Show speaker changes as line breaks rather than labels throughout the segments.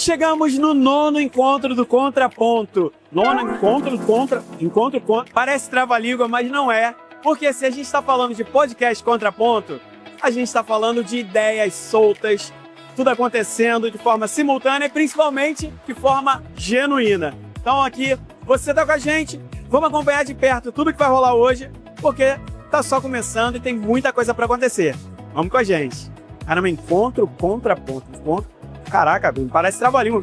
Chegamos no 9º encontro do Contraponto. 9º encontro contra. Parece trava-língua, mas não é. Porque se a gente está falando de podcast Contraponto, a gente está falando de ideias soltas, tudo acontecendo de forma simultânea e principalmente de forma genuína. Então aqui, você tá com a gente, vamos acompanhar de perto tudo que vai rolar hoje, porque tá só começando e tem muita coisa para acontecer. Vamos com a gente. Caramba, encontro, contraponto. Caraca, parece trava-língua.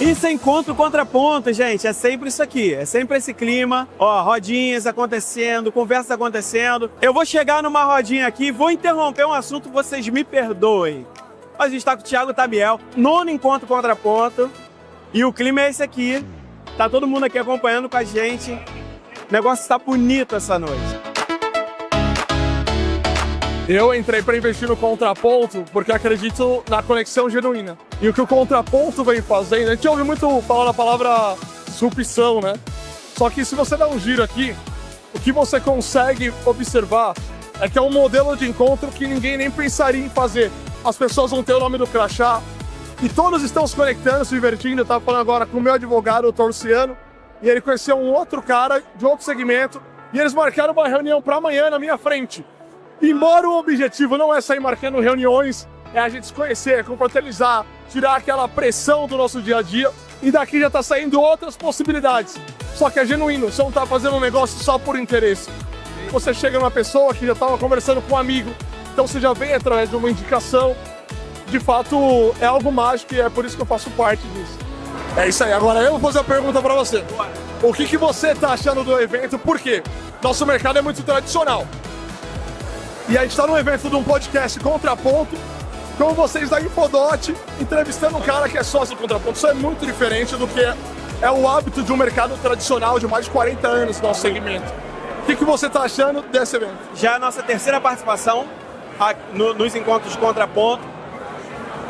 Isso é encontro contraponto, gente. É sempre isso aqui. É sempre esse clima. Ó, rodinhas acontecendo, conversas acontecendo. Eu vou chegar numa rodinha aqui, vou interromper um assunto, vocês me perdoem. A gente tá com o Thiago Tabiel, 9º encontro contraponto. E o clima é esse aqui. Tá todo mundo aqui acompanhando com a gente. O negócio tá bonito essa noite.
Eu entrei para investir no Contraponto porque acredito na conexão genuína. E o que o Contraponto vem fazendo, a gente ouve muito falar da palavra disrupção, né? Só que se você dá um giro aqui, o que você consegue observar é que é um modelo de encontro que ninguém nem pensaria em fazer. As pessoas vão ter o nome do crachá e todos estão se conectando, se divertindo. Eu estava falando agora com o meu advogado, o Torciano, e ele conheceu um outro cara de outro segmento e eles marcaram uma reunião para amanhã na minha frente. Embora o objetivo não é sair marcando reuniões, é a gente se conhecer, é confraternizar, tirar aquela pressão do nosso dia a dia, e daqui já tá saindo outras possibilidades. Só que é genuíno, você não tá fazendo um negócio só por interesse. Você chega numa pessoa que já estava conversando com um amigo, então você já vem através de uma indicação. De fato, é algo mágico e é por isso que eu faço parte disso. É isso aí, agora eu vou fazer a pergunta para você. O que você tá achando do evento? Por quê? Nosso mercado é muito tradicional. E a gente está num evento de um podcast Contraponto, com vocês da Infodot, entrevistando um cara que é sócio do Contraponto. Isso é muito diferente do que é o hábito de um mercado tradicional de mais de 40 anos no nosso segmento. O que você está achando desse evento?
Já é a nossa terceira participação nos encontros de Contraponto.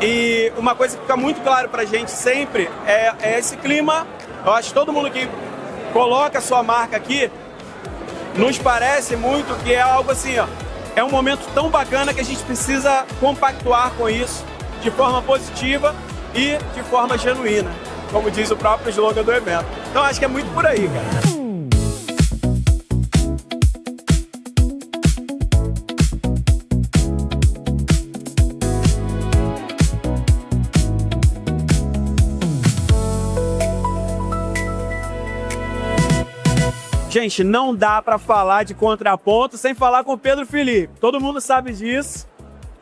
E uma coisa que fica muito claro pra gente sempre é esse clima. Eu acho que todo mundo que coloca a sua marca aqui, nos parece muito que é algo assim, ó. É um momento tão bacana que a gente precisa compactuar com isso de forma positiva e de forma genuína, como diz o próprio slogan do evento. Então acho que é muito por aí, cara. Gente, não dá para falar de Contraponto sem falar com o Pedro Felipe. Todo mundo sabe disso.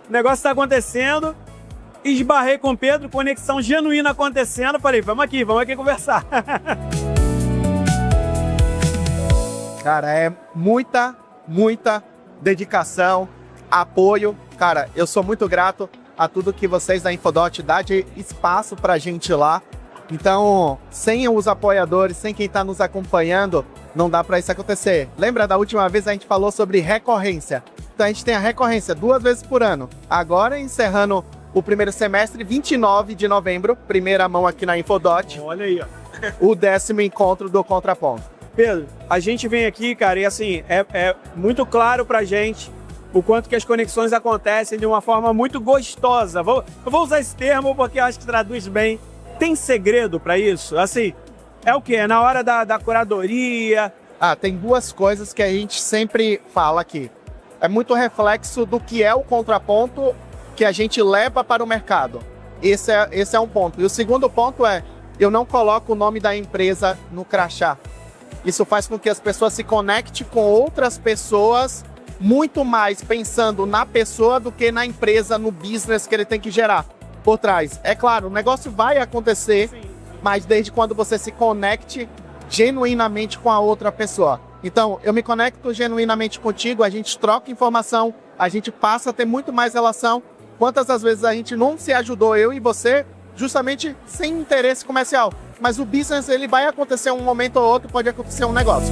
O negócio está acontecendo. Esbarrei com o Pedro, conexão genuína acontecendo. Falei, vamos aqui conversar.
Cara, é muita dedicação, apoio. Cara, eu sou muito grato a tudo que vocês da Infodot dão de espaço pra gente lá. Então, sem os apoiadores, sem quem está nos acompanhando, não dá para isso acontecer. Lembra da última vez a gente falou sobre recorrência? Então a gente tem a recorrência 2 vezes por ano. Agora, encerrando o primeiro semestre, 29 de novembro, primeira mão aqui na Infodot.
Olha aí, ó.
O 10º encontro do Contraponto.
Pedro, a gente vem aqui, cara, e assim, é muito claro pra gente o quanto que as conexões acontecem de uma forma muito gostosa. Eu vou usar esse termo porque eu acho que traduz bem. Tem segredo para isso? Assim, é o quê? É na hora da curadoria?
Tem 2 coisas que a gente sempre fala aqui. É muito reflexo do que é o Contraponto que a gente leva para o mercado. Esse é um ponto. E o segundo ponto é, eu não coloco o nome da empresa no crachá. Isso faz com que as pessoas se conectem com outras pessoas muito mais pensando na pessoa do que na empresa, no business que ele tem que gerar por trás. É claro, o negócio vai acontecer, sim, mas desde quando você se conecte genuinamente com a outra pessoa. Então, eu me conecto genuinamente contigo, a gente troca informação, a gente passa a ter muito mais relação. Quantas das vezes a gente não se ajudou, eu e você, justamente sem interesse comercial. Mas o business, ele vai acontecer um momento ou outro, pode acontecer um negócio.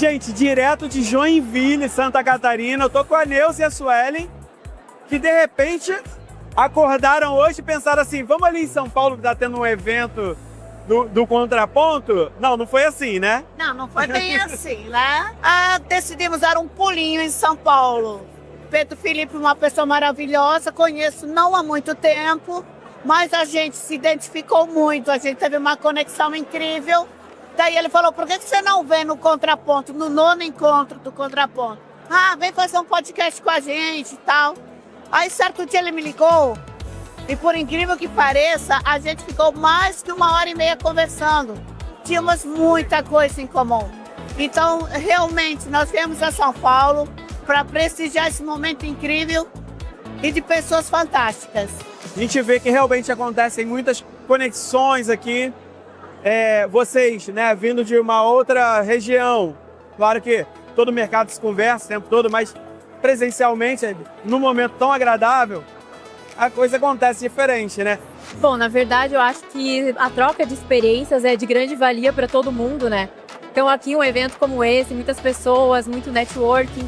gente, direto de Joinville, Santa Catarina, eu tô com a Neuza e a Suelen, que de repente acordaram hoje e pensaram assim, vamos ali em São Paulo que tá tendo um evento do Contraponto? Não foi assim, né?
Não foi bem assim, né? Decidimos dar um pulinho em São Paulo. Pedro Felipe, uma pessoa maravilhosa, conheço não há muito tempo, mas a gente se identificou muito, a gente teve uma conexão incrível. Daí ele falou, por que você não vem no Contraponto, no 9º encontro do Contraponto? Vem fazer um podcast com a gente e tal. Aí certo dia ele me ligou e por incrível que pareça, a gente ficou mais de 1h30 conversando. Tínhamos muita coisa em comum. Então, realmente, nós viemos a São Paulo para prestigiar esse momento incrível e de pessoas fantásticas.
A gente vê que realmente acontecem muitas conexões aqui. Vocês, né, vindo de uma outra região. Claro que todo mercado se conversa o tempo todo, mas presencialmente, num momento tão agradável, a coisa acontece diferente, né?
Bom, na verdade, eu acho que a troca de experiências é de grande valia para todo mundo, né? Então, aqui um evento como esse, muitas pessoas, muito networking,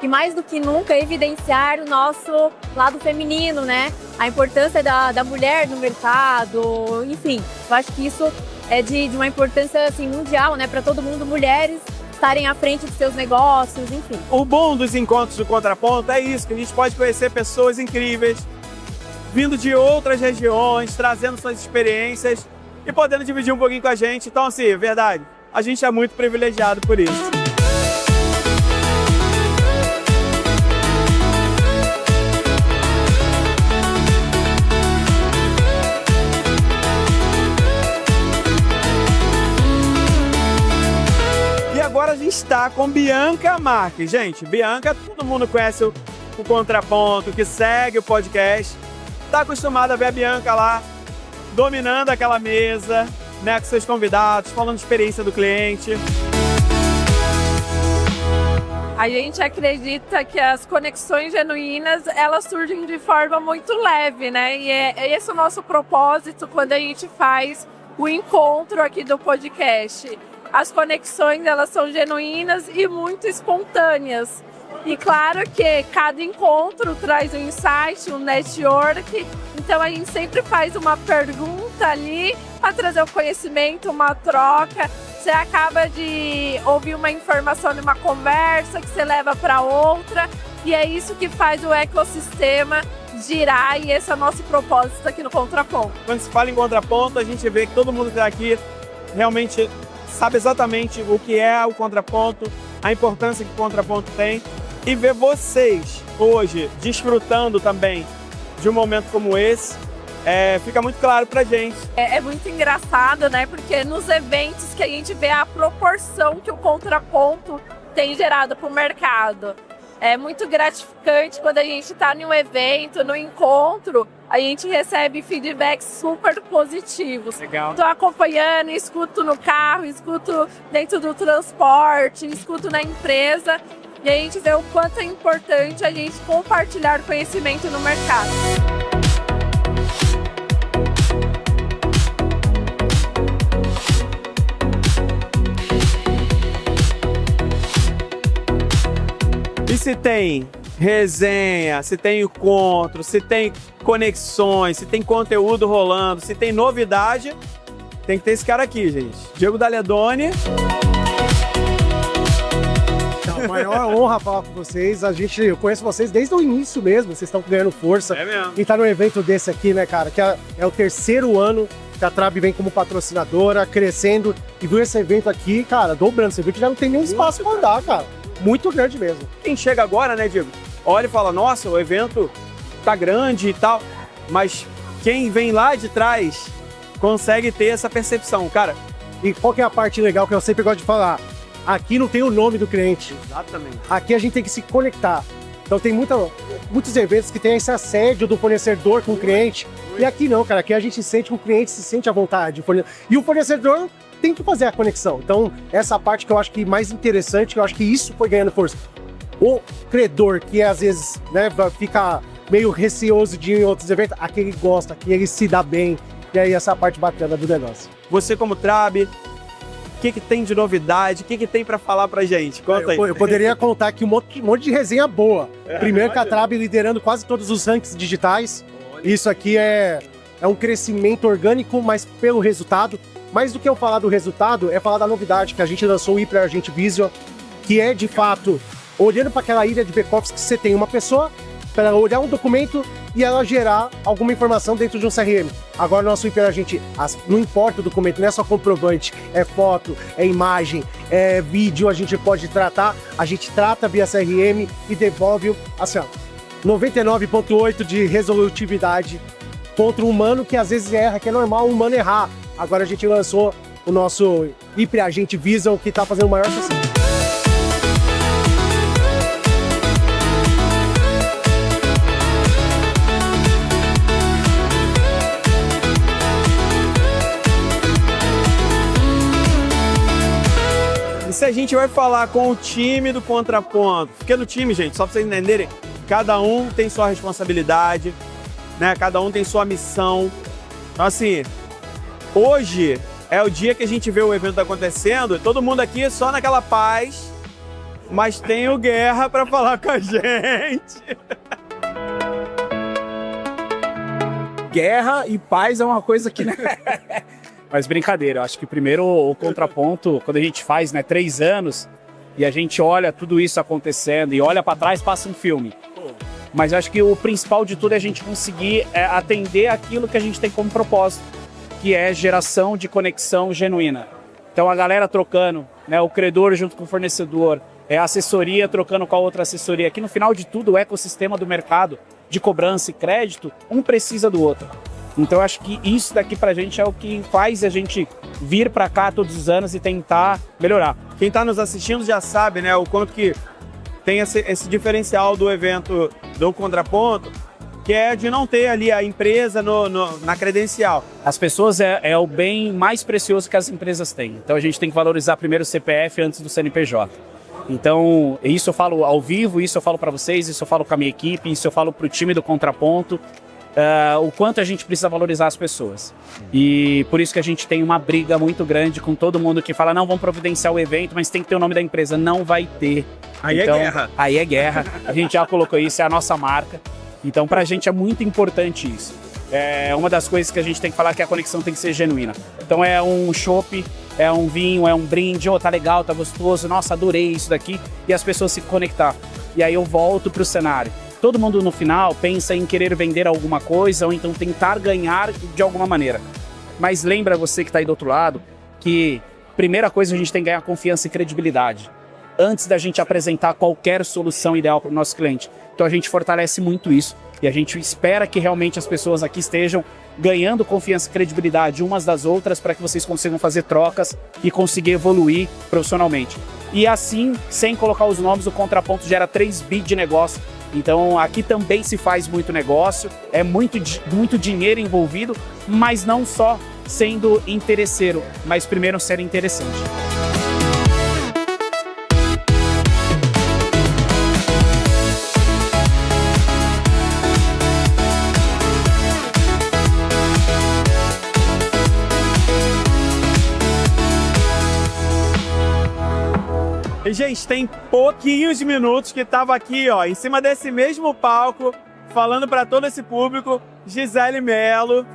e mais do que nunca evidenciar o nosso lado feminino, né? A importância da mulher no mercado, enfim, eu acho que isso é de uma importância assim, mundial, né? Para todo mundo, mulheres estarem à frente de seus negócios, enfim.
O bom dos encontros do Contraponto é isso, que a gente pode conhecer pessoas incríveis, vindo de outras regiões, trazendo suas experiências e podendo dividir um pouquinho com a gente. Então, assim, verdade, a gente é muito privilegiado por isso. Agora a gente está com Bianca Marques. Gente, Bianca, todo mundo conhece o Contraponto, que segue o podcast. Está acostumado a ver a Bianca lá, dominando aquela mesa, né, com seus convidados, falando de experiência do cliente.
A gente acredita que as conexões genuínas, elas surgem de forma muito leve, né? E é esse o nosso propósito quando a gente faz o encontro aqui do podcast. As conexões, elas são genuínas e muito espontâneas. E claro que cada encontro traz um insight, um network. Então a gente sempre faz uma pergunta ali para trazer o conhecimento, uma troca. Você acaba de ouvir uma informação de uma conversa que você leva para outra. E é isso que faz o ecossistema girar, e esse é o nosso propósito aqui no Contraponto.
Quando se fala em Contraponto, a gente vê que todo mundo que está aqui realmente sabe exatamente o que é o Contraponto, a importância que o Contraponto tem, e ver vocês hoje desfrutando também de um momento como esse, fica muito claro pra gente.
É muito engraçado, né? Porque nos eventos que a gente vê a proporção que o Contraponto tem gerado para o mercado. É muito gratificante quando a gente está em um evento, no encontro, a gente recebe feedbacks super positivos.
Legal.
Estou acompanhando, escuto no carro, escuto dentro do transporte, escuto na empresa, e a gente vê o quanto é importante a gente compartilhar conhecimento no mercado.
E se tem resenha, se tem encontro, se tem conexões, se tem conteúdo rolando, se tem novidade, tem que ter esse cara aqui, gente. Diego Daledoni.
É a maior honra falar com vocês. Eu conheço vocês desde o início mesmo, vocês estão ganhando força.
É mesmo.
E tá num evento desse aqui, né, cara, que é o 3º ano que a Trab vem como patrocinadora, crescendo, e viu esse evento aqui, cara, dobrando. Você viu que já não tem nem espaço pra andar, cara. Muito grande mesmo.
Quem chega agora, né, Diego, olha e fala, nossa, o evento tá grande e tal, mas quem vem lá de trás consegue ter essa percepção, cara.
E qual que é a parte legal que eu sempre gosto de falar? Aqui não tem o nome do cliente.
Exatamente.
Aqui a gente tem que se conectar. Então tem muitos eventos que tem esse assédio do fornecedor com o cliente. E aqui não, cara. Aqui a gente sente que o cliente se sente à vontade. E o fornecedor tem que fazer a conexão. Então, essa parte que eu acho que mais interessante, eu acho que isso foi ganhando força. O credor, que às vezes, né, fica meio receoso de ir em outros eventos, aqui ele gosta, aqui ele se dá bem. E aí essa parte bacana do negócio.
Você como Trab, O que tem de novidade? O que tem para falar pra gente? Conta aí.
Eu poderia contar aqui um monte de resenha boa. Primeiro, Catrab liderando quase todos os rankings digitais. Isso aqui é um crescimento orgânico, mas pelo resultado. Mais do que eu falar do resultado, é falar da novidade, que a gente lançou o Hyper Agent Vision, que é, de fato, olhando para aquela ilha de back-office que você tem uma pessoa, para olhar um documento e ela gerar alguma informação dentro de um CRM. Agora, o nosso HyperAgent, não importa o documento, não é só comprovante, é foto, é imagem, é vídeo, a gente pode tratar, a gente trata via CRM e devolve, assim, ó, 99,8% de resolutividade contra um humano que às vezes erra, que é normal o humano errar. Agora a gente lançou o nosso HyperAgent Vision, que está fazendo o maior sucesso.
E se a gente vai falar com o time do Contraponto? Porque no time, gente, só para vocês entenderem, cada um tem sua responsabilidade, né? Cada um tem sua missão. Então, assim, hoje é o dia que a gente vê o evento acontecendo, todo mundo aqui só naquela paz, mas tem o Guerra para falar com a gente.
Guerra e paz é uma coisa que... Mas brincadeira, eu acho que primeiro o Contraponto, quando a gente faz, 3 anos, e a gente olha tudo isso acontecendo e olha para trás, passa um filme. Mas eu acho que o principal de tudo é a gente conseguir atender aquilo que a gente tem como propósito, que é geração de conexão genuína. Então a galera trocando, o credor junto com o fornecedor, a assessoria trocando com a outra assessoria, que no final de tudo o ecossistema do mercado de cobrança e crédito, um precisa do outro. Então eu acho que isso daqui pra gente é o que faz a gente vir pra cá todos os anos e tentar melhorar.
Quem tá nos assistindo já sabe, o quanto que tem esse diferencial do evento do Contraponto, que é de não ter ali a empresa na credencial.
As pessoas é o bem mais precioso que as empresas têm. Então a gente tem que valorizar primeiro o CPF antes do CNPJ. Então isso eu falo ao vivo, isso eu falo para vocês, isso eu falo com a minha equipe, isso eu falo pro time do Contraponto. O quanto a gente precisa valorizar as pessoas. E por isso que a gente tem uma briga muito grande com todo mundo que fala, não, vamos providenciar o evento, mas tem que ter o nome da empresa. Não vai ter.
Aí
então,
é guerra.
Aí é guerra. A gente já colocou isso, é a nossa marca. Então pra gente é muito importante isso. É uma das coisas que a gente tem que falar, que a conexão tem que ser genuína. Então é um chopp, é um vinho, é um brinde, tá legal, tá gostoso, nossa, adorei isso daqui. E as pessoas se conectar. E aí eu volto pro cenário. Todo mundo no final pensa em querer vender alguma coisa ou então tentar ganhar de alguma maneira. Mas lembra você que está aí do outro lado que primeira coisa a gente tem que ganhar confiança e credibilidade antes da gente apresentar qualquer solução ideal para o nosso cliente. Então a gente fortalece muito isso e a gente espera que realmente as pessoas aqui estejam ganhando confiança e credibilidade umas das outras para que vocês consigam fazer trocas e conseguir evoluir profissionalmente. E assim, sem colocar os nomes, o Contraponto gera 3 bi de negócio. Então aqui também se faz muito negócio, é muito dinheiro envolvido, mas não só sendo interesseiro, mas primeiro ser interessante.
E, gente, tem pouquinhos minutos que tava aqui, em cima desse mesmo palco, falando para todo esse público, Gisele Mello.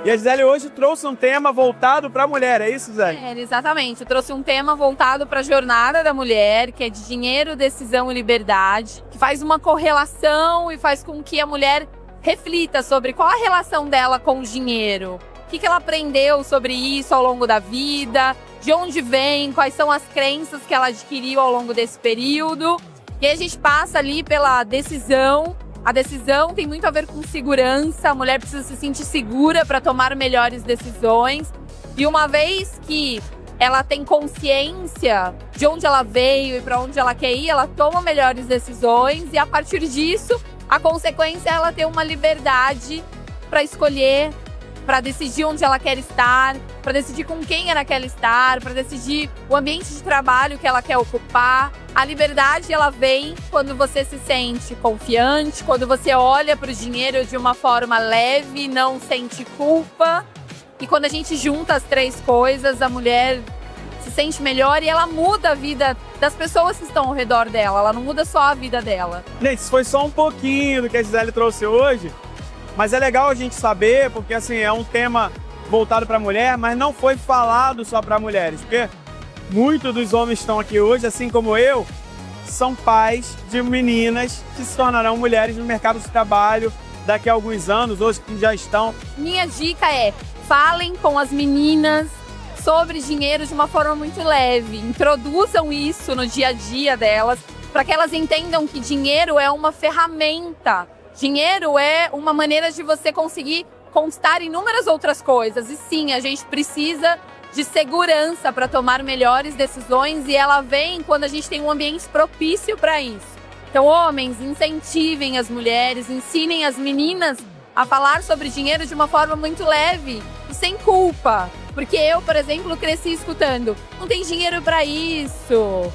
E a Gisele hoje trouxe um tema voltado para a mulher, é isso, Gisele?
Exatamente. Eu trouxe um tema voltado para a jornada da mulher, que é de dinheiro, decisão e liberdade, que faz uma correlação e faz com que a mulher reflita sobre qual a relação dela com o dinheiro. O que ela aprendeu sobre isso ao longo da vida, de onde vem, quais são as crenças que ela adquiriu ao longo desse período. E aí a gente passa ali pela decisão. A decisão tem muito a ver com segurança, a mulher precisa se sentir segura para tomar melhores decisões. E uma vez que ela tem consciência de onde ela veio e para onde ela quer ir, ela toma melhores decisões e a partir disso, a consequência é ela ter uma liberdade para escolher, para decidir onde ela quer estar, para decidir com quem ela quer estar, para decidir o ambiente de trabalho que ela quer ocupar. A liberdade, ela vem quando você se sente confiante, quando você olha para o dinheiro de uma forma leve, não sente culpa. E quando a gente junta as três coisas, a mulher se sente melhor e ela muda a vida das pessoas que estão ao redor dela. Ela não muda só a vida dela.
Gente, isso foi só um pouquinho do que a Gisele trouxe hoje, mas é legal a gente saber, porque assim, é um tema voltado para a mulher, mas não foi falado só para mulheres, porque muitos dos homens que estão aqui hoje, assim como eu, são pais de meninas que se tornarão mulheres no mercado de trabalho daqui a alguns anos, hoje que já estão.
Minha dica é, falem com as meninas sobre dinheiro de uma forma muito leve. Introduzam isso no dia a dia delas, para que elas entendam que dinheiro é uma ferramenta. Dinheiro é uma maneira de você conseguir conquistar inúmeras outras coisas. E sim, a gente precisa de segurança para tomar melhores decisões e ela vem quando a gente tem um ambiente propício para isso. Então, homens, incentivem as mulheres, ensinem as meninas a falar sobre dinheiro de uma forma muito leve e sem culpa. Porque eu, por exemplo, cresci escutando, não tem dinheiro para isso,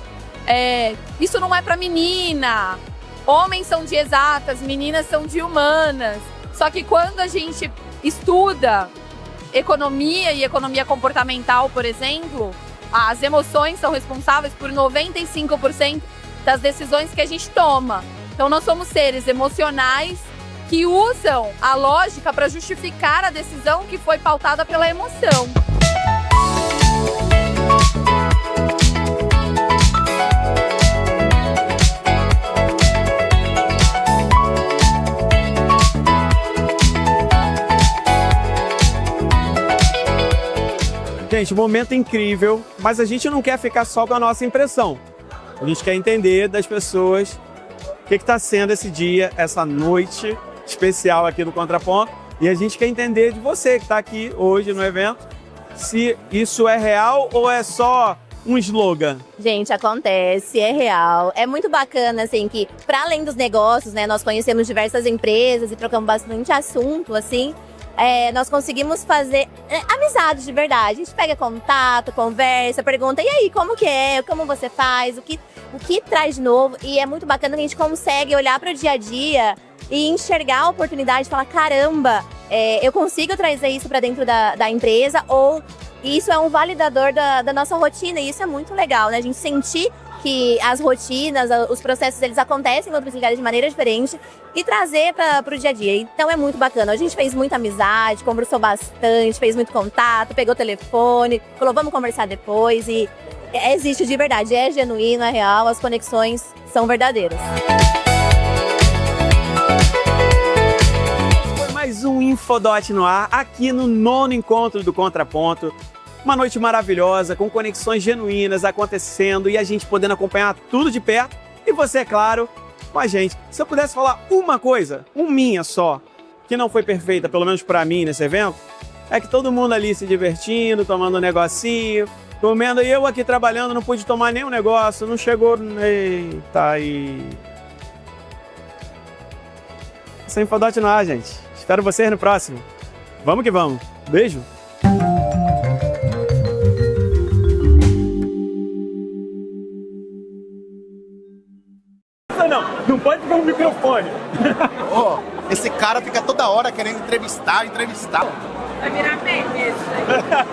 isso não é para menina, homens são de exatas, meninas são de humanas. Só que quando a gente estuda economia e economia comportamental, por exemplo, as emoções são responsáveis por 95% das decisões que a gente toma. Então nós somos seres emocionais que usam a lógica para justificar a decisão que foi pautada pela emoção.
Gente, um momento incrível, mas a gente não quer ficar só com a nossa impressão. A gente quer entender das pessoas o que está sendo esse dia, essa noite especial aqui no Contraponto. E a gente quer entender de você que está aqui hoje no evento, se isso é real ou é só um slogan.
Gente, acontece, é real. É muito bacana, assim, que para além dos negócios, né, nós conhecemos diversas empresas e trocamos bastante assunto, assim. Nós conseguimos fazer amizades de verdade. A gente pega contato, conversa, pergunta, e aí, como que é? Como você faz? O que traz de novo? E é muito bacana que a gente consegue olhar para o dia a dia e enxergar a oportunidade e falar, caramba, eu consigo trazer isso para dentro da empresa, ou isso é um validador da nossa rotina, e isso é muito legal, né? A gente sentir que as rotinas, os processos, eles acontecem em outros lugares de maneira diferente e trazer para o dia a dia. Então é muito bacana. A gente fez muita amizade, conversou bastante, fez muito contato, pegou o telefone, falou, vamos conversar depois. E existe de verdade, é genuíno, é real, as conexões são verdadeiras.
Foi mais um Infodot no ar, aqui no 9º encontro do Contraponto. Uma noite maravilhosa, com conexões genuínas acontecendo e a gente podendo acompanhar tudo de perto. E você, é claro, com a gente. Se eu pudesse falar uma coisa, minha só, que não foi perfeita, pelo menos pra mim nesse evento, é que todo mundo ali se divertindo, tomando um negocinho, comendo, e eu aqui trabalhando, não pude tomar nenhum negócio, não chegou... Eita, aí... Sem Infodot no ar, gente. Espero vocês no próximo. Vamos que vamos. Beijo. Não pode pegar o microfone.
Esse cara fica toda hora querendo entrevistar.
Vai virar meme isso aí.